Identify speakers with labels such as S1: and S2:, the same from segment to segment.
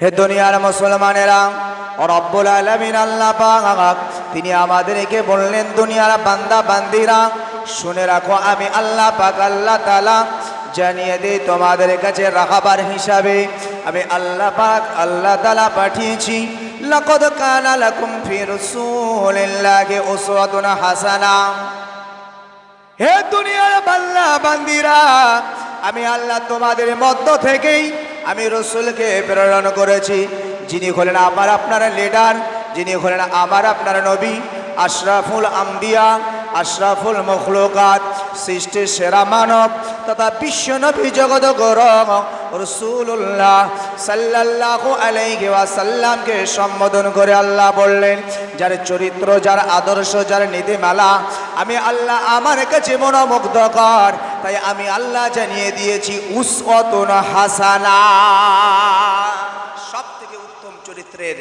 S1: হে দুনিয়ার মুসলমানেরা, রব্বুল আলামিন আল্লাহ পাক তিনি আমাদেরকে বললেন, দুনিয়ার বান্দা বান্দিরা শুনে রাখো, আমি আল্লাহ পাক আল্লাহ তাআলা জানিয়ে দেই তোমাদের কাছে রাখাবার হিসাবে আমি আল্লাহ পাক আল্লাহ তাআলা পাঠিয়েছি। লাকাদ কানা লাকুম ফি রাসূলিল্লাহি উসওয়াতুন হাসানা। হে দুনিয়ার বান্দা বান্দিরা, আমি আল্লাহ তোমাদের মধ্য থেকেই আমি রসুলকে প্রেরণ করেছি, যিনি হলেন আমার আপনার লিডার, যিনি হলেন আমার আপনার নবী, আশরাফুল আম্বিয়া, আশরাফুল মখলুকাত, সৃষ্টির সেরা মানব তথা বিশ্ব নবী জগৎ গৌরব রাসূলুল্লাহ সাল্লাল্লাহু আলাইহি ওয়াসাল্লামকে সম্বোধন করে আল্লাহ বললেন, যার চরিত্র, যার আদর্শ, যার নীতিমালা আমি আল্লাহ আমার কাছে মনোমুগ্ধকর, তাই আমি আল্লাহ জানিয়ে দিয়েছি উসওয়াতুন হাসানা। সব থেকে উত্তম চরিত্রের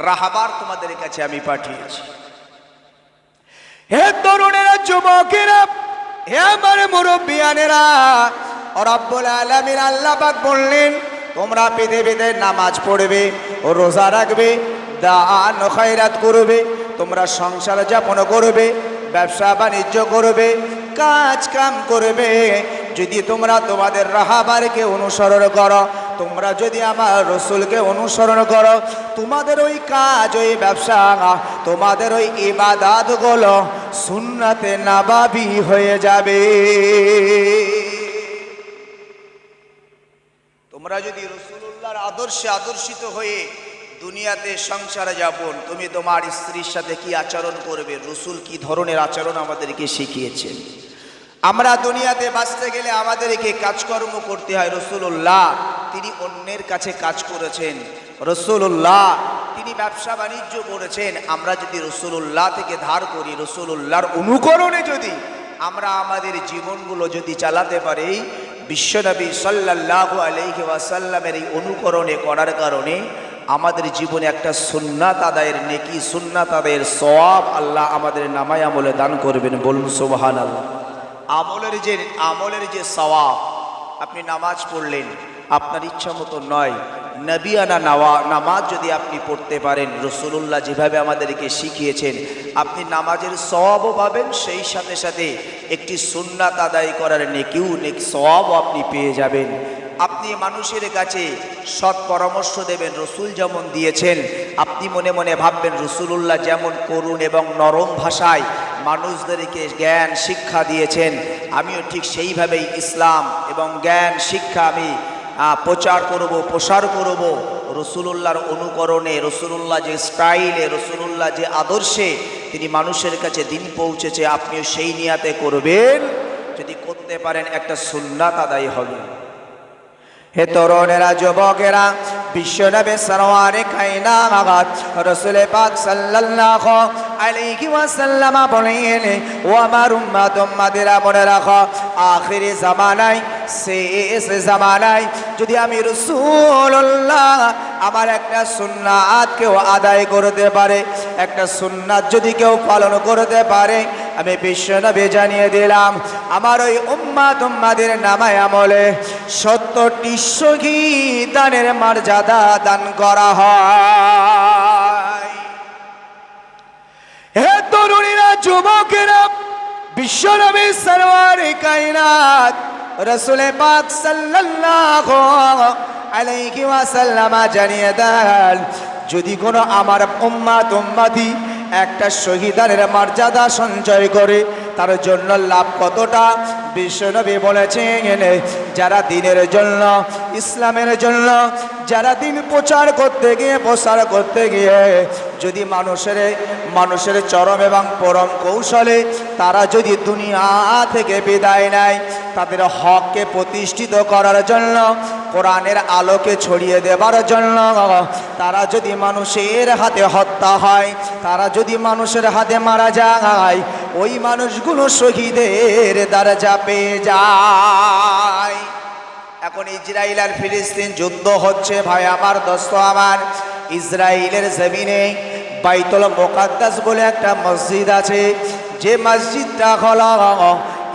S1: রাহবার তোমাদের কাছে আমি পাঠিয়েছি। হে তরুণেরা, যুবকেরা, হে আমার মুরব্বিয়ানেরা, রব্বুল আলামিন আল্লাহ পাক বললেন, তোমরা পৃথিবীতে নামাজ পড়বে, রোজা রাখবে, দান খয়রাত করবে, তোমরা সংসার যাপন করবে, ব্যবসা বাণিজ্য করবে, কাজ কাম করবে। যদি তোমরা তোমাদের রাহবারকে অনুসরণ করো, তোমরা যদি আমার রসুলকে অনুসরণ করো, তোমাদের ওই কাজ, ওই ব্যবসা, তোমাদের ওই ইবাদতগুলো সুন্নাতে নাবাবী হয়ে যাবে। তোমরা যদি রাসূলুল্লাহর আদর্শে আদর্শিত হয়ে দুনিয়াতে সংসার যাপন, তুমি তোমার স্ত্রীর সাথে কি আচরণ করবে, রসুল কি ধরনের আচরণ আমাদেরকে শিখিয়েছেন। আমরা দুনিয়াতে বাঁচতে গেলে আমাদেরকে কাজকর্ম করতে হয়। রাসূলুল্লাহ তিনি অন্যের কাছে কাজ করেছেন, রাসূলুল্লাহ তিনি ব্যবসা বাণিজ্য করেছেন। আমরা যদি রাসূলুল্লাহ থেকে ধার করি, রাসূলুল্লাহর অনুকরণে যদি আমরা আমাদের জীবনগুলো যদি চালাতে পারি, বিশ্বনবী সাল্লাল্লাহু আলাইহি ওয়াসাল্লামের এই অনুকরণে করার কারণে আমাদের জীবনে একটা সুন্নাত আদায়ের নেকি, সুন্নাত আদায়ের সওয়াব আল্লাহ আমাদের নামায় আমলে দান করবেন। বলুন সুবহানাল্লাহ। আমলের যে সওয়াব, আপনি নামাজ পড়লেন, আপনার ইচ্ছা মতো নয়, নবিয়ানা নামাজ যদি আপনি পড়তে পারেন, রাসূলুল্লাহ যেভাবে আমাদেরকে শিখিয়েছেন, আপনি নামাজের সওয়াবও পাবেন, সেই সাথে সাথে একটি সুন্নাত আদায় করার নেকিও সওয়াবও আপনি পেয়ে যাবেন। আপনি মানুষের কাছে সৎ পরামর্শ দেবেন, রসুল যেমন দিয়েছেন। আপনি মনে মনে ভাববেন, রাসূলুল্লাহ যেমন করুণ এবং নরম ভাষায় মানুষদেরকে জ্ঞান শিক্ষা দিয়েছেন, আমিও ঠিক সেইভাবেই ইসলাম এবং জ্ঞান শিক্ষা আমি প্রচার করব, প্রসার করব। রাসূলুল্লাহর অনুকরণে, রাসূলুল্লাহ যে স্টাইলে, রাসূলুল্লাহ যে আদর্শে তিনি মানুষের কাছে দিন পৌঁছেছে, আপনিও সেই নিয়াতে করবেন। যদি করতে পারেন, একটা সুন্নাত আদায় হবে। হে তরুণেরা, যুবকেরা, বিশ্বনবী সরওয়ারে কায়নাত রাসূল পাক সাল্লাল্লাহু আলাইহি ওয়াসাল্লাম বলেন, ও আমার উম্মত, উম্মতেরা মনে রাখো, আখিরি জামানায়, শেষ জামানায় যদি আমি রাসূলুল্লাহ আমার একটা সুন্নাত কেউ আদায় করতে পারে, একটা সুন্নাত যদি কেউ পালন করতে পারে, আমি বিশ্বনবী জানিয়ে দিলাম, আমার ওই উম্মতের নামায় আমলে 70টি শহীদ দানের মর্যাদা দান করা হয়। হে তরুণীরা, যুবকেরা, বিশ্বনবী সরওয়ারে কায়নাত রাসূল পাক সাল্লাল্লাহু আলাইহি ওয়াসাল্লাম জানিয়ে দেন, যদি কোনো আমার উম্মতি একটা শহীদানের মর্যাদা সঞ্চয় করে, তার জন্য লাভ কতটা। বিশ্বনবী বলেছেন, যারা দিনের জন্য, ইসলামের জন্য, যারা দিন প্রচার করতে গিয়ে, প্রসার করতে গিয়ে যদি মানুষের চরম এবং পরম কৌশলে তারা যদি দুনিয়া থেকে বিদায় নেয়, তাদের হককে প্রতিষ্ঠিত করার জন্য, কোরআনের আলোকে ছড়িয়ে দেবার জন্য, তারা যদি মানুষের হাতে হত্যা হয়, তারা যদি মানুষের হাতে মারা যায়, ওই মানুষগুলো শহীদের দরজা পেয়ে যায়। এখন ইসরায়েল আর ফিলিস্তিন যুদ্ধ হচ্ছে। ভাই আমার, দোস্ত আমার, ইসরায়েলের জমিনে বাইতুল মুকাদ্দাস বলে একটা মসজিদ আছে, যে মসজিদটা হলো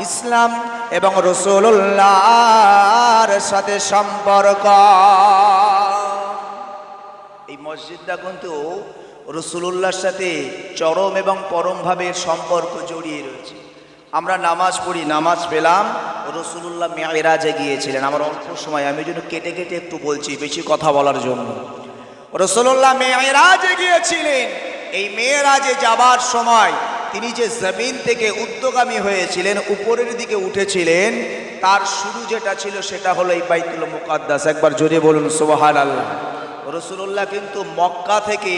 S1: ইসলাম এবং রাসূলুল্লাহর সাথে সম্পর্ক। এই মসজিদটা কিন্তু রাসূলুল্লাহর সাথে চরম এবং পরমভাবে সম্পর্ক জড়িয়ে রয়েছে। আমরা নামাজ পড়ি, নামাজ পেলাম, রাসূলুল্লাহ মেরাজে গিয়েছিলেন। আমার অল্প সময়, আমি জন্য কেটে কেটে একটু বলছি বেশি কথা বলার জন্য। রাসূলুল্লাহ মেরাজে গিয়েছিলেন। এই মেরাজে যাবার সময় তিনি যে জমিন থেকে ঊর্ধ্বগামী হয়েছিলেন, উপরের দিকে উঠেছিলেন, তার শুরু যেটা ছিল সেটা হলো এই বাইতুল মুকাদ্দাস। একবার জোরে বলুন সুবহানাল্লাহ। রাসূলুল্লাহ কিন্তু মক্কা থেকে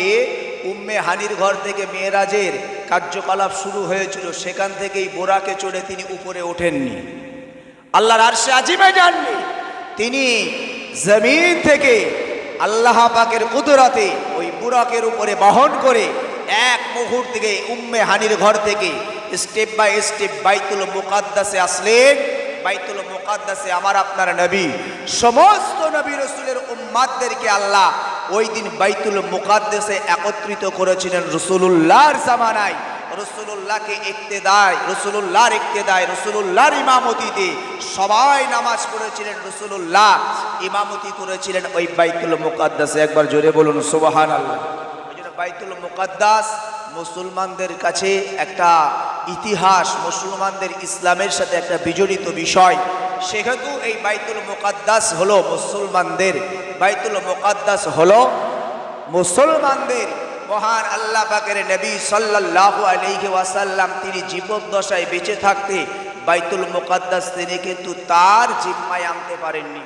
S1: উম্মে হানির ঘর থেকে মেরাজের কার্যকলাপ শুরু হয়েছিল, সেখান থেকেই বোরাকে চড়ে তিনি উপরে ওঠেননি, আল্লাহর আরশে আজিমে যাননি। তিনি জমিন থেকে আল্লাহ পাকের কুদরতে ওই বুরাকের উপরে বহন করে এক মুহূর্তে উম্মে হানির ঘর থেকে স্টেপ বাই স্টেপ বাইতুল মুকাদ্দাসে আসলেন। বাইতুল মুকাদ্দাসে আমার আপনার নবী, সমস্ত নবী রাসূলের উম্মাতদেরকে আল্লাহ ওই দিন বাইতুল মুকাদ্দাসে একত্রিত করেছিলেন রাসূলুল্লাহর জামানায়। রাসূলুল্লাহকে ইক্তেদায়, রাসূলুল্লাহর ইক্তেদায়, রাসূলুল্লাহর ইমামতিতে সবাই নামাজ পড়েছিলেন, রাসূলুল্লাহ ইমামতি করেছিলেন ওই বাইতুল মুকাদ্দাসে। একবার জোরে বলুন সুবহানাল্লাহ। বাইতুল মুকাদ্দাস মুসলমানদের কাছে একটা ইতিহাস, মুসলমানদের ইসলামের সাথে একটা বিজড়িত বিষয়। সেহেতু এই বাইতুল মুকাদ্দাস হলো মুসলমানদের, বাইতুল মুকাদ্দাস হলো মুসলমানদের। মহান আল্লাহ পাকের নবী সাল্লাল্লাহু আলাইহি ওয়াসাল্লাম তিনি জীবদ্দশায় বেঁচে থাকতে বাইতুল মুকাদ্দাস তিনি কিন্তু তার জিম্মায় আনতে পারেননি,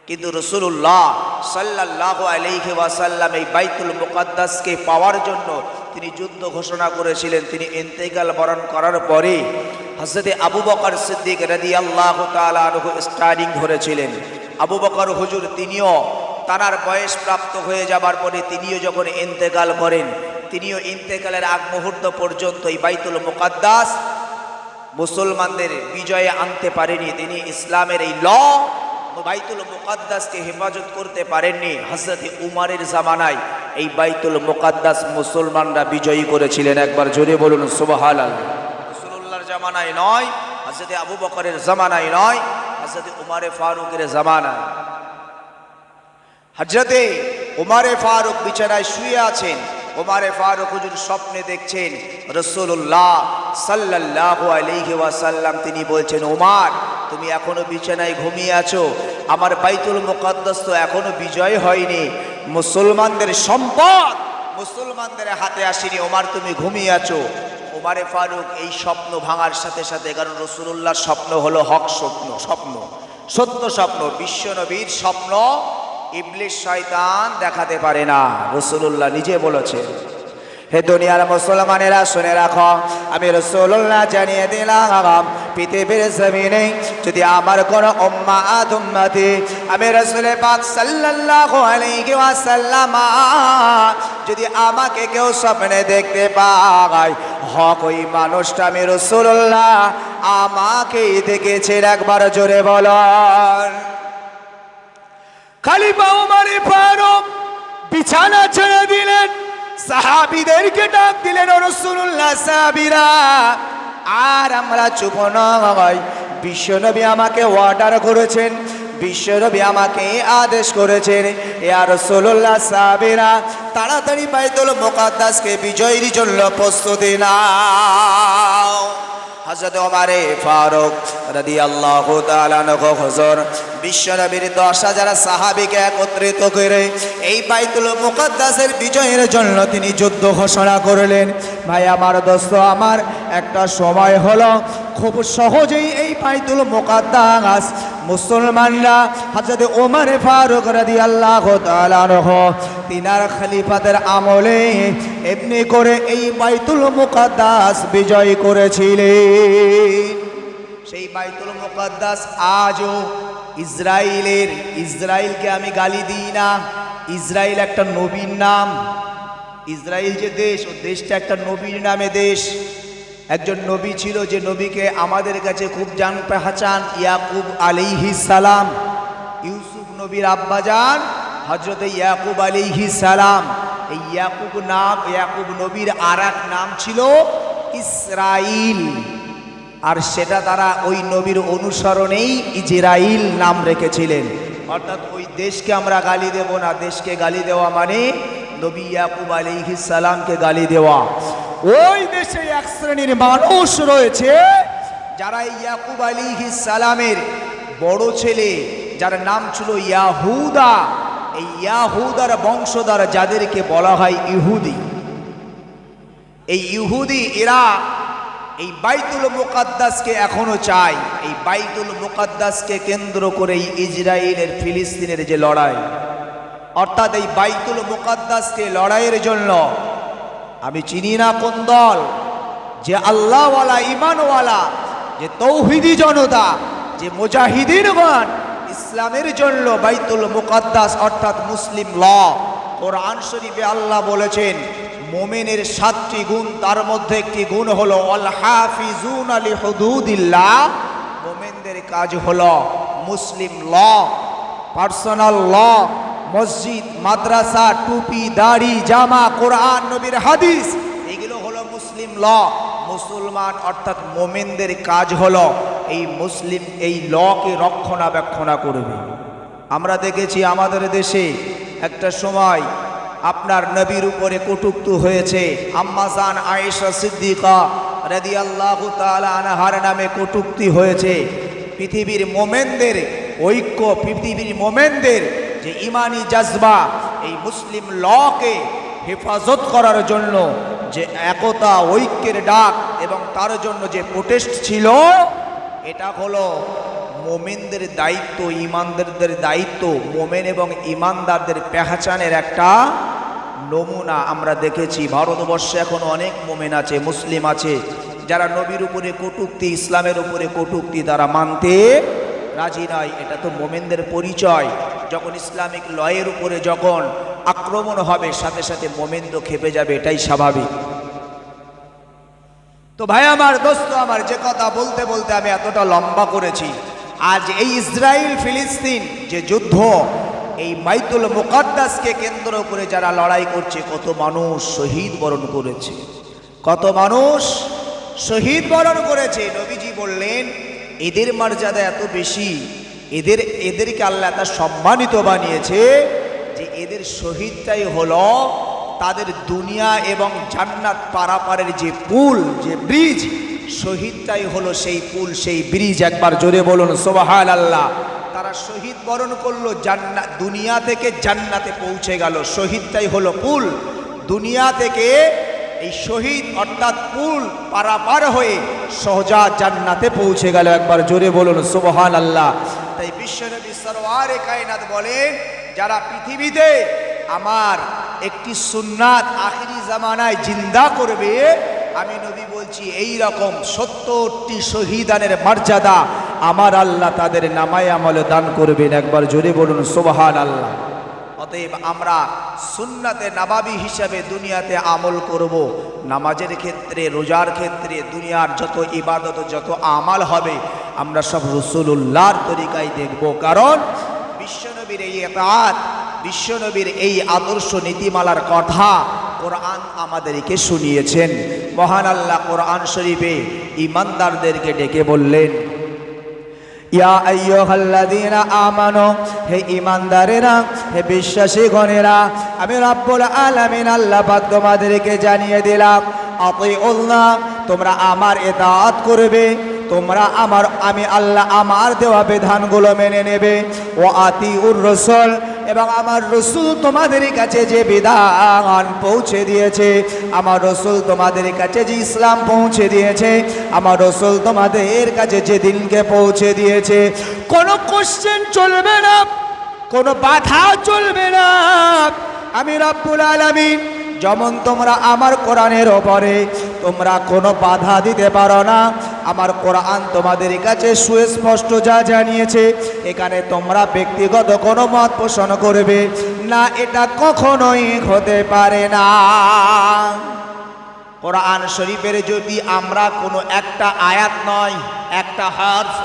S1: কিন্তু রাসূলুল্লাহ সাল্লাল্লাহু আলাইহি ওয়াসাল্লাম এই বাইতুল মুকাদ্দাসকে পাওয়ার জন্য তিনি যুদ্ধ ঘোষণা করেছিলেন। তিনি ইন্তেকাল বরণ করার পরে হযরত আবু বকর সিদ্দিক রাদিয়াল্লাহু তাআলা আনহু স্টার্টিং ধরেছিলেন। আবু বকর হুজুর তিনিও তার বয়স প্রাপ্ত হয়ে যাবার পরে তিনিও যখন ইন্তেকাল করেন, তিনিও ইন্তেকালের আগ মুহূর্ত পর্যন্ত এই বাইতুল মুকাদ্দাস মুসলমানদের বিজয়ে আনতে পারেনি। তিনি ইসলামের এই বাইতুল মুকাদ্দাসকে হেফাজত করতে পারেননি। হযরত উমরের জামানায় এই বাইতুল মুকাদ্দাস মুসলমানরা বিজয়ী করেছিলেন। একবার জোরে বলুন সুবহানাল্লাহ। রাসূলুল্লাহর জামানায় নয়, হযরত আবু বকরের জামানায় নয়, হযরত উমরে ফারুকের জামানায়। হযরত উমরে ফারুক বিছানায় শুয়ে আছেন। উমরে ফারুক হুজুর স্বপ্নে দেখছেন রাসূলুল্লাহ সাল্লাল্লাহু আলাইহি ওয়াসাল্লাম তিনি বলছেন, উমর তুমি এখনো বিছানায় ঘুমিয়ে আছো, আমার বাইতুল মুকাদ্দাস তো এখনো বিজয় হয়নি, মুসলমানদের সম্পদ মুসলমানদের হাতে আসেনি, উমর তুমি ঘুমিয়ে আছো। উমরে ফারুক এই স্বপ্ন ভাঙার সাথে সাথে, কারণ রাসূলুল্লাহর স্বপ্ন হলো হক স্বপ্ন, সত্য স্বপ্ন, বিশ্বনবীর স্বপ্ন ইবলিস শয়তান দেখাতে পারে না, রাসূলুল্লাহ নিজে বলেছেন। হে দুনিয়ার মুসলমানেরা শুনে রাখো, আমি রাসূলুল্লাহ জানিয়ে দিলাম পৃথিবীর জমিনে যদি আমার কোনো উম্মাত উম্মতি আমি রাসূল পাক সাল্লাল্লাহু আলাইহি ওয়াসাল্লাম যদি আমাকে কেউ স্বপ্নে দেখতে পায়, হক ওই মানুষটা আমি রাসূলুল্লাহ আমাকেই দেখেছেন। একবার জোরে বলুন। খলিফা উমর ফারুক বিছানা ছেড়ে দিলেন, সাহাবীদেরকে ডাক দিলেন, ও রাসূলুল্লাহ সাহাবীরা আর আমরা চুপ নয়, বিশ্বনবী আমাকে অর্ডার করেছেন, বিশ্বনবী আমাকে আদেশ করেছেন, ইয়া রাসূলুল্লাহ সাহাবীরা তাড়াতাড়ি বাইতুল মুকাদ্দাসকে বিজয়ের জন্য প্রস্তুতি নাও। হযরত ওমর ফারুক রাদিয়াল্লাহু তাআলা আনহু হুজুর বিশ্বনবীর 10,000 সাহাবীকে একত্রিত করে এই বাইতুল মুকাদ্দাসের বিজয়ের জন্য তিনি যুদ্ধ ঘোষণা করলেন। ভাই আমার দোস্ত আমার, একটা সময় হলো খুব সহজেই এই বাইতুল মুকাদ্দাস মুসলমানরা হযরত ওমর ফারুক রাদিয়াল্লাহু তাআলা আনহু তিনার খলিফাতের আমলে এমনি করে এই বাইতুল মুকাদ্দাস বিজয় করেছিলেন। সেই বাইতুল মুকাদ্দাস আজও ইসরায়েলকে আমি গালি দিই না, ইসরায়েল একটা নবীর নাম। ইসরায়েল যে দেশ, ও দেশটা একটা নবীর নামে দেশ। একজন নবী ছিল যে নবীকে আমাদের কাছে খুব জান পেহচান, ইয়াকুব আলাইহিস সালাম। ইউসুফ নবীর আব্বাজান হযরত ইয়াকুব আলাইহিস সালাম। এই ইয়াকুব নবীর আরেক নাম ছিল ইসরাইল, আর সেটা তারা ওই নবীর অনুসরণেই ইজরাইল নাম রেখেছিলেন। অর্থাৎ ওই দেশকে আমরা গালি দেব না। দেশকে গালি দেওয়া মানে নবী ইয়াকুব আলাইহিস সালামকে গালি দেওয়া। ওই দেশে এক শ্রেণীর মানুষ রয়েছে যারা ইয়াকুব আলাইহিস সালামের বড় ছেলে, যার নাম ছিল ইয়াহুদা। এই ইয়াহুদার বংশধর যাদেরকে বলা হয় ইহুদি। এই ইহুদি এরা এই বাইতুল মুকাদ্দাসকে এখনো চায়। এই বাইতুল মুকাদ্দাসকে কেন্দ্র করে ইসরায়েলের ফিলিস্তিনের যে লড়াই, অর্থাৎ এই বাইতুল মুকাদ্দাসকে লড়াইয়ের জন্য আমি চিনি না কোন দল, যে আল্লাহওয়ালা ইমানওয়ালা, যে তৌহিদি জনতা, যে মুজাহিদিনগণ ইসলামের জন্য বাইতুল মুকাদ্দাস অর্থাৎ মুসলিম ল। কোরআন শরীফে আল্লাহ বলেছেন মুমিনের 7টি গুণ, তার মধ্যে একটি গুণ হলো আল হাফিজুনা লিহুদুদিল্লাহ। মুমিনদের কাজ হলো মুসলিম ল, পার্সোনাল ল, মসজিদ, মাদ্রাসা, টুপি, দাড়ি, জামা, কোরআন, নবীর হাদিস, এগুলো হলো মুসলিম ল। মুসলমান অর্থাৎ মুমিনদের কাজ হলো এই মুসলিম এই লকে রক্ষণাবেক্ষণা করবে। আমরা দেখেছি আমাদের দেশে একটা সময় আপনার নবীর উপরে কটূক্তি হয়েছে। আম্মা জান আয়েশা সিদ্দিকা রাদিয়াল্লাহু তাআলা আনহার নামে কটূক্তি হয়েছে। পৃথিবীর মোমেনদের ঐক্য, পৃথিবীর মোমেনদের যে ইমানি জজবা, এই মুসলিম লকে হেফাজত করার জন্য যে একতা ঐক্যের ডাক এবং তার জন্য যে প্রোটেস্ট ছিল, এটা হলো মোমেনদের দায়িত্ব, ইমানদারদের দায়িত্ব। মোমেন এবং ইমানদারদের পেহচানের একটা নমুনা আমরা দেখেছি। ভারতবর্ষে এখন অনেক মোমেন আছে, মুসলিম আছে, যারা নবীর উপরে কটূক্তি, ইসলামের উপরে কটূক্তি তারা মানতে রাজি নয়। এটা তো মোমেনদের পরিচয়। যখন ইসলামিক লয়ের উপরে যখন আক্রমণ হবে, সাথে সাথে মোমেন তো খেপে যাবে, এটাই স্বাভাবিক। তো ভাই আমার, দোস্ত আমার, যে কথা বলতে বলতে আমি এতটা লম্বা করেছি। আজ এই ইসরায়েল ফিলিস্তিন যে যুদ্ধ, এই বাইতুল মুকাদ্দাসকে কেন্দ্র করে যারা লড়াই করছে, কত মানুষ শহীদ বরণ করেছে, কত মানুষ শহীদ বরণ করেছে। নবীজি বললেন এদের মর্যাদা এত বেশি, এদেরকে আল্লাহ এত সম্মানিত বানিয়েছে যে এদের শহীদটাই হলো তাদের দুনিয়া এবং জান্নাত পারাপারের যে পুল, যে ব্রিজ, শহীদটাই হলো সেই পুল, সেই ব্রিজ। একবার জোরে বলুন সুবহানাল্লাহ। তারা শহীদ বরণ করলো, জান্নাত, দুনিয়া থেকে জান্নাতে পৌঁছে গেল। শহীদটাই হলো পুল। দুনিয়া থেকে এই শহীদ অর্থাৎ পুল পারাপার হয়ে সোজা জান্নাতে পৌঁছে গেল। একবার জোরে বলুন সুবহানাল্লাহ। তাই বিশ্বনবী সরওয়ারে কায়নাত বলেন, যারা পৃথিবীতে আমার একটি সুন্নাত আখিরি জামানায় জিন্দা করবে, আমি নবী বলছি এই রকম 70টি শহীদানের মর্যাদা আমার আল্লাহ তাদের নামায় আমলে দান করবেন। একবার জোরে বলুন সুবহানাল্লাহ। অতএব আমরা সুন্নাতে নবাবী হিসাবে দুনিয়াতে আমল করব। নামাজের ক্ষেত্রে, রোজার ক্ষেত্রে, দুনিয়ার যত ইবাদত, যত আমাল হবে, আমরা সব রাসূলুল্লাহর তরিকায় দেখব। কারণ বিশ্বনবীর এই ইতাআত, বিশ্বনবীর এই আদর্শ নীতিমালার কথা কোরআন আমাদেরকে শুনিয়েছেন। মহান আল্লাহ কোরআন শরীফে ইমানদারদেরকে ডেকে বললেন, ইয়া আইয়ুহাল্লাযীনা আমানু, হে ইমানদারেরা, হে বিশ্বাসী গণেরা, আমি রব্বুল আলামিন আল্লাহ পাক তোমাদেরকে জানিয়ে দিলাম, আতিউল্লাহ, তোমরা আমার ইতাআত করবে, তোমরা আমি আল্লাহ আমার দেওয়া বিধানগুলো মেনে নেবে। ও আতিউর রাসূল, এবং আমার রসুল তোমাদের কাছে যে বিধান পৌঁছে দিয়েছে, আমার রসুল তোমাদের কাছে যে ইসলাম পৌঁছে দিয়েছে, আমার রসুল তোমাদের কাছে যে দিনকে পৌঁছে দিয়েছে, কোনো কোশ্চেন চলবে না, কোনো বাধা চলবে না। আমি রব্বুল আলামিন যেমন তোমরা আমার কোরআনের ওপরে তোমরা কোনো বাধা দিতে পারো না। আমার কোরআন তোমাদের কাছে সুস্পষ্ট যা জানিয়েছে, এখানে তোমরা ব্যক্তিগত কোনো মত পোষণ করবে না, এটা কখনোই হতে পারে না। কোরআন শরীফের যদি আমরা কোনো একটা আয়াত নয়, একটা হারফ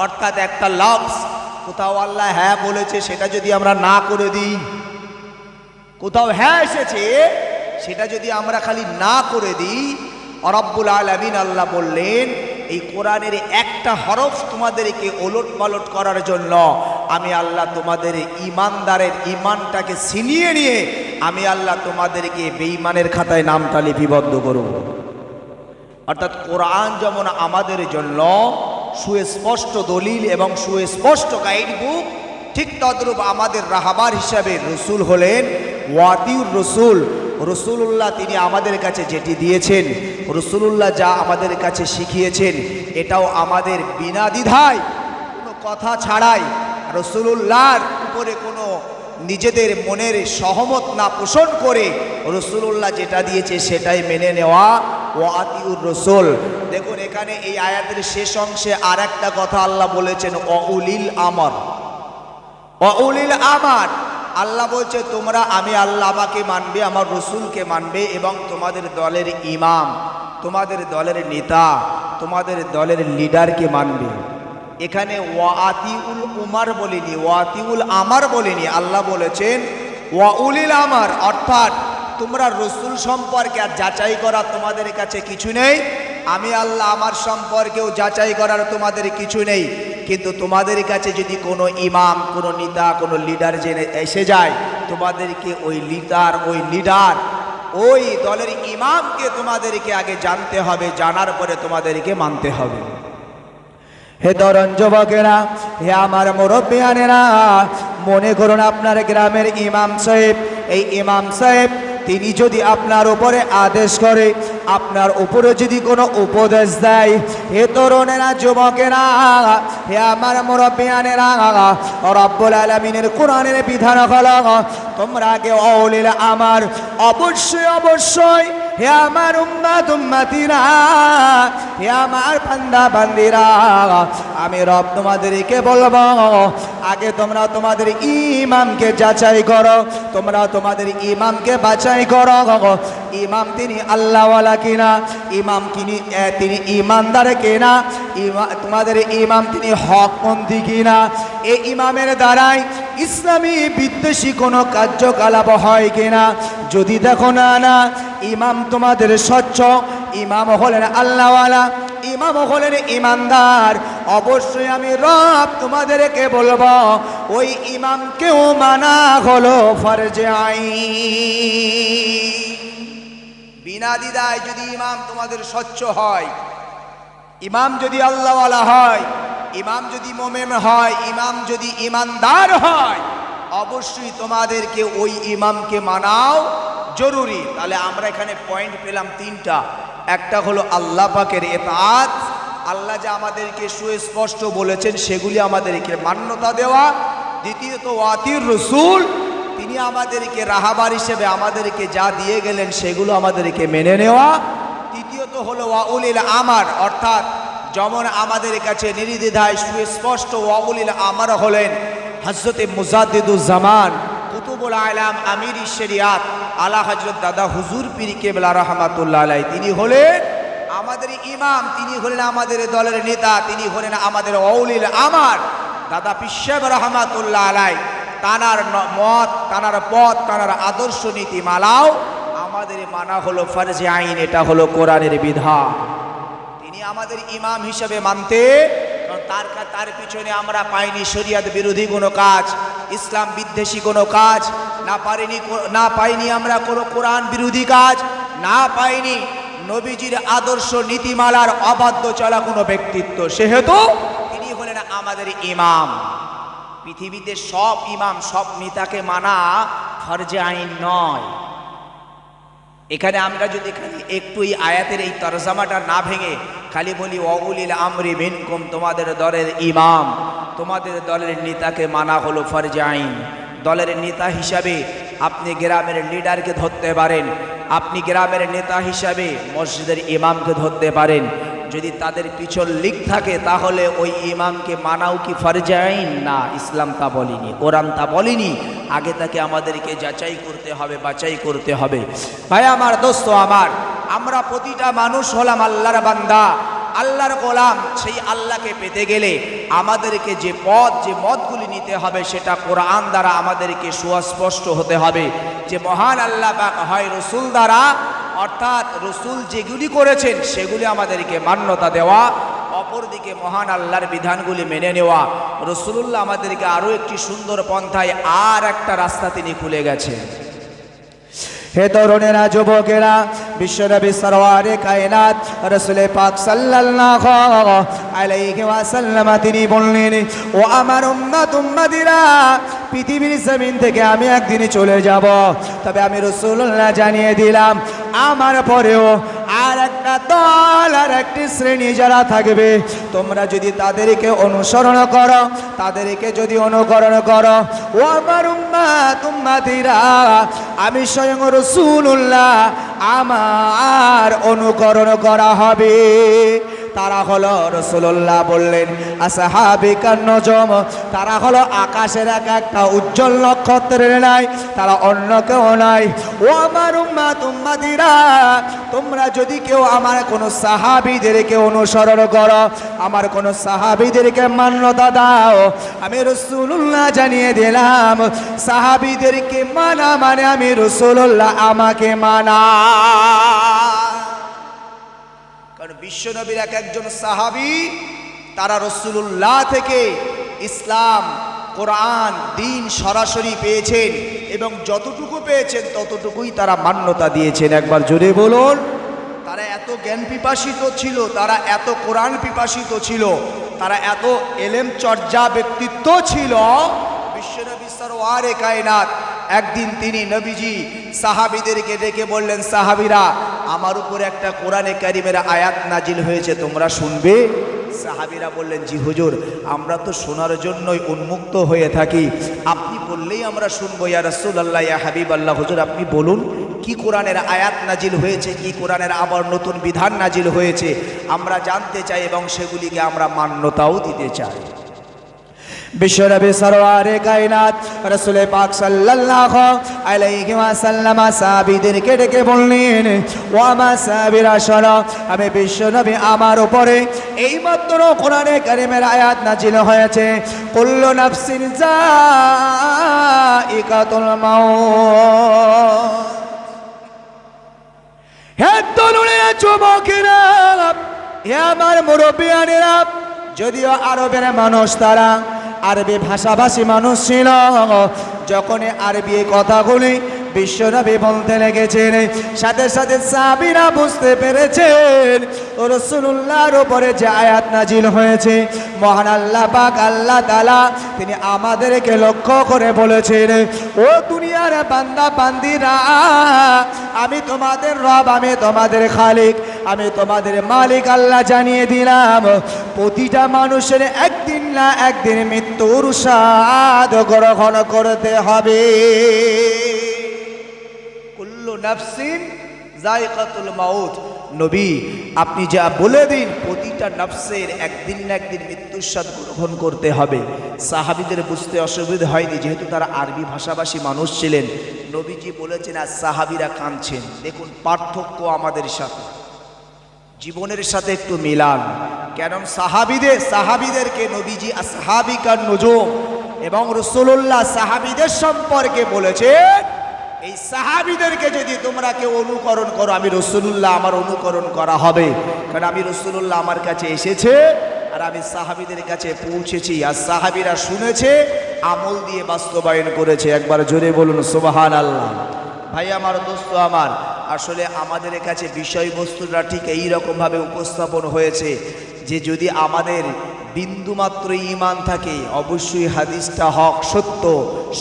S1: অর্থাৎ একটা লফজ, কোথাও আল্লাহ হ্যাঁ বলেছে সেটা যদি আমরা না করে দিই, কোথাও হ্যাঁ এসেছে সেটা যদি আমরা খালি না করে দিই, রব্বুল আলামিন আল্লাহ বললেন এই কোরআনের একটা হরফ তোমাদেরকে ওলট পালট করার জন্য আমি আল্লাহ তোমাদের ইমানদারের ইমানটাকে ছিনিয়ে নিয়ে আমি আল্লাহ তোমাদেরকে বেঈমানের খাতায় নামটা লিপিবদ্ধ করব। অর্থাৎ কোরআন যেমন আমাদের জন্য সুস্পষ্ট দলিল এবং সুস্পষ্ট গাইড বুক, ঠিক তদ্রূপ আমাদের রাহবার হিসাবে রসুল হলেন ওয়াতিউর রসুল। রসুলুল্লাহ তিনি আমাদের কাছে যেটি দিয়েছেন, রসুলুল্লাহ যা আমাদের কাছে শিখিয়েছেন, এটাও আমাদের বিনা দ্বিধায় কোনো কথা ছাড়াই রসুলুল্লাহর উপরে কোনো নিজেদের মনের সহমত না পোষণ করে রসুলুল্লাহ যেটা দিয়েছে সেটাই মেনে নেওয়া ওয়াতিউর রসুল। দেখুন এখানে এই আয়াতের শেষ অংশে আর একটা কথা আল্লাহ বলেছেন অউলিল আমর। অউলিল আমর আল্লাহ বলছে তোমরা আমি আল্লাহ আমাকে মানবে, আমার রসুলকে মানবে এবং তোমাদের দলের ইমাম, তোমাদের দলের নেতা, তোমাদের দলের লিডারকে মানবে। এখানে ওয়াতিউল উমার বলিনি, ওয়াতিউল আমার বলিনি, আল্লাহ বলেছেন ওয়াউলিল আমর। অর্থাৎ তোমরা রসুল সম্পর্কে আর যাচাই করা তোমাদের কাছে কিছু নেই, আমি আল্লাহ আমার সম্পর্কেও যাচাই করার তোমাদের কিছু নেই। কিন্তু তোমাদের কাছে যদি কোনো ইমাম, কোনো নেতা, কোনো লিডার জেনে এসে যায়, তোমাদেরকে ওই লিডার ওই দলের ইমামকে তোমাদেরকে আগে জানতে হবে, জানার পরে তোমাদেরকে মানতে হবে। হে তরুণ যুবকেরা, হে আমার মুরব্বিয়ানেরা, মনে করুন আপনার গ্রামের ইমাম সাহেব, এই ইমাম সাহেব তিনি যদি আপনার উপরে আদেশ করে, আপনার উপরে যদি কোনো উপদেশ দেয়, হে তরুণেরা, যুবকেরা, হে আমার মুরব্বিয়ানেরা, রব্বুল আলামিনের কোরআনের বিধান হলো তোমরা আগে অউলিল আমার, অবশ্যই অবশ্যই হে আমার উম্মাত উম্মাতিরা, হে আমার বান্দা বান্দিরা, আমি রব তোমাদেরকে বলবো আগে তোমরা তোমাদের ইমামকে যাচাই করো, তোমরা তোমাদের ইমামকে বাছাই করো। ইমাম তিনি আল্লাহওয়ালা কিনা, ইমাম তিনি ইমানদার কিনা, তোমাদের ইমাম তিনি হকপন্থী কিনা। এই ইমামের দ্বারাই ইসলামী বিদ্বেষী কোনো কার্যকলাপ হয় কিনা। যদি দেখো না ইমাম তোমাদের স্বচ্ছ, ইমাম হলেন আল্লাহওয়ালা, ইমাম হলেন ইমানদার, অবশ্যই আমি রব তোমাদেরকে বলবো ওই ইমামকেও মানা হলো ফরজে আইন। বিনা দ্বিধায় যদি ইমাম তোমাদের স্বচ্ছ হয়, ইমাম যদি আল্লাহওয়ালা হয়, ইমাম যদি মোমেন হয়, ইমাম যদি ইমানদার হয়, অবশ্যই তোমাদেরকে ওই ইমামকে মানাও জরুরি। তাহলে আমরা এখানে পয়েন্ট পেলাম তিনটা। একটা হলো আল্লাহ পাকের ইতাআত, আল্লাহ যা আমাদেরকে সুস্পষ্ট বলেছেন সেগুলি আমাদেরকে মান্যতা দেওয়া। দ্বিতীয়ত ওয়াতিউর রসুল, তিনি আমাদেরকে রাহাবার হিসেবে আমাদেরকে যা দিয়ে গেলেন সেগুলো আমাদেরকে মেনে নেওয়া। তৃতীয়ত হলো ওয়াউলিল আমার, অর্থাৎ যেমন আমাদের কাছে নির্দ্বিধায় সুস্পষ্ট ওয়াউলিল আমার হলেন হযরতে মুজাদ্দিদুজ্জামান কুতুবুল আলাম আমির শরিয়াত আলা হযরত দাদা হুজুর পীর কেবলা রাহমাতুল্লাহ আলাইহি, তিনি হলেন আমাদের ইমাম, তিনি হলেন আমাদের দলের নেতা, তিনি হলেন আমাদের ওয়াউলিল আমার দাদা পীর সাহেব রাহমাতুল্লাহ আলাইহি। তানার মত, তানার পথ, তানার আদর্শ নীতিমালাও আমাদের মানা হলো ফরজে আইন, এটা হলো কোরআনের বিধান। তিনি আমাদের ইমাম হিসেবে মানতে, তার পিছনে আমরা পাইনি শরিয়াত বিরোধী কোনো কাজ, ইসলাম বিদ্বেষী কোনো কাজ, না পাইনি আমরা কোনো কোরআন বিরোধী কাজ, না পাইনি নবীজির আদর্শ নীতিমালার অবাধ্য চলা কোনো ব্যক্তিত্ব। সেহেতু তিনি হলেন আমাদের ইমাম। পৃথিবীতে সব ইমাম, সব নেতাকে মানা ফরজে আইন নয়। এখানে আমরা যদি খালি একটু এই আয়াতের এই তরজামাটা না ভেঙে খালি বলি ওয়াউলিল আমরি মিনকুম, তোমাদের দলের ইমাম, তোমাদের দলের নেতাকে মানা হলো ফরজে আইন। দলের নেতা হিসাবে আপনি গ্রামের লিডারকে ধরতে পারেন, আপনি গ্রামের নেতা হিসাবে মসজিদের ইমামকে ধরতে পারেন। যদি তাদের পিছন লিক থাকে তাহলে ওই ইমামকে মানাও কি ফরজে আইন? না, ইসলাম তা বলেনি, কোরআন তা বলেনি। আগে তাকে আমাদেরকে যাচাই করতে হবে, বাছাই করতে হবে। ভাই আমার, দোস্ত আমার, আমরা প্রতিটা মানুষ হলাম আল্লাহর বান্দা, আল্লাহর গোলাম। সেই আল্লাহকে পেতে গেলে আমাদেরকে যে মতগুলি নিতে হবে সেটা কোরআন দ্বারা আমাদেরকে সুস্পষ্ট হতে হবে। যে মহান আল্লাহ পাক হয় রসুল দ্বারা, অর্থাৎ রসুল যেগুলি করেছেন সেগুলি আমাদেরকে মান্যতা দেওয়া। অপরদিকে মহান আল্লাহর বিধানগুলি মেনে নেওয়া। রাসূলুল্লাহ আমাদেরকে আরও একটি সুন্দর পন্থায় আর একটা রাস্তা তিনি খুলে গেছেন। হে তরুণেরা, যুবকেরা, বিশ্বনবী সরওয়ারে কায়নাত রাসূল পাক সাল্লাল্লাহু আলাইহি ওয়াসাল্লাম তিনি বললেন, ও আমার উম্মত উম্মতিরা, পৃথিবীর জমিন থেকে আমি একদিন চলে যাব, তবে আমি রাসূলুল্লাহ জানিয়ে দিলাম আমার পরেও আর একটা দল আর একটি শ্রেণী যারা থাকবে, তোমরা যদি তাদেরকে অনুসরণ করো, তাদেরকে যদি অনুকরণ করো, ও আমার উম্মত উম্মতিরা, আমি স্বয়ং রাসূলুল্লাহ আমার অনুকরণ করা হবে। তারা হলো, রাসূলুল্লাহ বললেন, আসহাবিকান নজম, তারা হলো আকাশের এক একটা উজ্জ্বল নক্ষত্রের নাই, তারা অন্য কেউ নাই। ও আমার উম্মত উম্মতিরা, তোমরা যদি কেউ আমার কোনো সাহাবীদেরকে অনুসরণ করো, আমার কোনো সাহাবীদেরকে মান্যতা দাও, আমি রাসূলুল্লাহ জানিয়ে দিলাম সাহাবীদেরকে মানা মানে আমি রাসূলুল্লাহ আমাকে মানা। কারণ বিশ্বনবীর এক একজন সাহাবী তারা রাসূলুল্লাহ থেকে ইসলাম, কোরআন, দ্বীন সরাসরি পেয়েছেন এবং যতটুকু পেয়েছেন ততটুকুই তারা মান্যতা দিয়েছেন। একবার জোরে বলুন। তারা এত জ্ঞান পিপাসিত ছিল, তারা এত কোরআন পিপাসিত ছিল, তারা এত এলেম চর্চা ব্যক্তিত্ব ছিল। বিশ্বনবী সরওয়ারে কায়নাত একদিন তিনি নবীজি সাহাবীদেরকে ডেকে বললেন, সাহাবীরা, আমার উপর একটা কোরআনে কারিমের আয়াত নাজিল হয়েছে, তোমরা শুনবে? সাহাবীরা বললেন, জি হুজুর, আমরা তো শোনার জন্যই উন্মুক্ত হয়ে থাকি, আপনি বললেই আমরা শুনবো। ইয়া রাসূলুল্লাহ, ইয়া হাবিবাল্লাহ, হুজুর আপনি বলুন কি কোরআনের আয়াত নাজিল হয়েছে, কি কোরআনের আবার নতুন বিধান নাজিল হয়েছে, আমরা জানতে চাই এবং সেগুলিকে আমরা মান্যতাও দিতে চাই। বিশ্বনবী সরওয়ারে কায়নাত রাসূল পাক সাল্লাল্লাহু আলাইহি ওয়াসাল্লাম সাহাবীদেরকে ডেকে বললেন, ও আমার সাহাবীরা শোনো, আমি বিশ্বনবী আমার উপরে এইমাত্র কোরআনে কারিমের আয়াত নাজিল হয়েছে, কুল্লু নাফসিন যায়িকাতুল মাউত। হে তরুণেরা, যুবকেরা, হে আমার মুরব্বিয়ানেরা, যদিও আরবের মানুষ, তারা আরবি ভাষাভাষী মানুষ ছিল, যখন আরবি কথাগুলি বিশ্বনবী বলতে লেগেছেন, সাথে সাথে সাহাবীরা বুঝতে পেরেছেন রাসূলুল্লাহর উপরে যে আয়াত নাজিল হয়েছে, মহান আল্লাহ পাক আল্লাহ তাআলা তিনি আমাদেরকে লক্ষ্য করে বলেছেন, ও দুনিয়ার বান্দা বান্দিরা, আমি তোমাদের রব, আমি তোমাদের খালিক, আমি তোমাদের মালিক। আল্লাহ জানিয়ে দিলাম প্রতিটা মানুষের একদিন না একদিন মৃত্যুর স্বাদ গ্রহণ করতে হবে। কুল্লু নাফসিন যায়িকাতুল মাউত। নবী আপনি যা বলে দিন, প্রতিটা নফসের একদিন না একদিন মৃত্যুর স্বাদ গ্রহণ করতে হবে। সাহাবীদের বুঝতে অসুবিধা হয়নি, যেহেতু তারা আরবি ভাষাভাষী মানুষ ছিলেন। নবীজি বলেছেন আর সাহাবীরা কাঁদছেন। দেখুন পার্থক্য আমাদের সাথে, জীবনের সাথে একটু মিলান। কেন সাহাবীদেরকে নবীজি আসহাবিকান নুজুম এবং রাসূলুল্লাহ সাহাবীদের সম্পর্কে বলেছেন, এই সাহাবীদেরকে যদি তোমরা কেউ অনুকরণ করো, আমি রাসূলুল্লাহ আমার অনুকরণ করা হবে। কারণ আমি রাসূলুল্লাহ আমার কাছে এসেছে আর আমি সাহাবীদের কাছে পৌঁছেছি, আর সাহাবীরা শুনেছে, আমল দিয়ে বাস্তবায়ন করেছে। একবার জোরে বলুন সুবহানাল্লাহ। ভাই আমার, দোস্ত আমার, আসলে আমাদের কাছে বিষয়বস্তুটা ঠিক এই রকমভাবে উপস্থাপন হয়েছে যে যদি আমাদের বিন্দুমাত্র ঈমান থাকে, অবশ্যই হাদিসটা হক সত্য,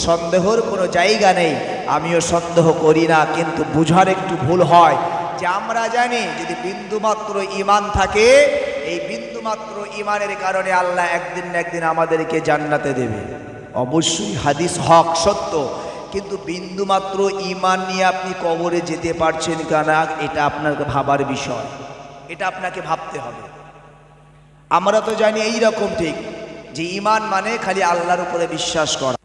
S1: সন্দেহের কোনো জায়গা নেই। আমিও সন্দেহ করি না, কিন্তু বুঝার একটু ভুল হয় যে আমরা জানি যদি বিন্দুমাত্র ঈমান থাকে, এই বিন্দুমাত্র ঈমানের কারণে আল্লাহ একদিন না একদিন আমাদেরকে জান্নাতে দেবে। অবশ্যই হাদিস হক সত্য, কিন্তু বিন্দুমাত্র ঈমান নিয়ে আপনি কবরে যেতে পারছেন কিনা, এটা আপনার ভাবার বিষয়, এটা আপনাকে ভাবতে হবে। আমরা তো জানি এই রকম ঠিক যে ঈমান মানে খালি আল্লাহর উপরে বিশ্বাস করা।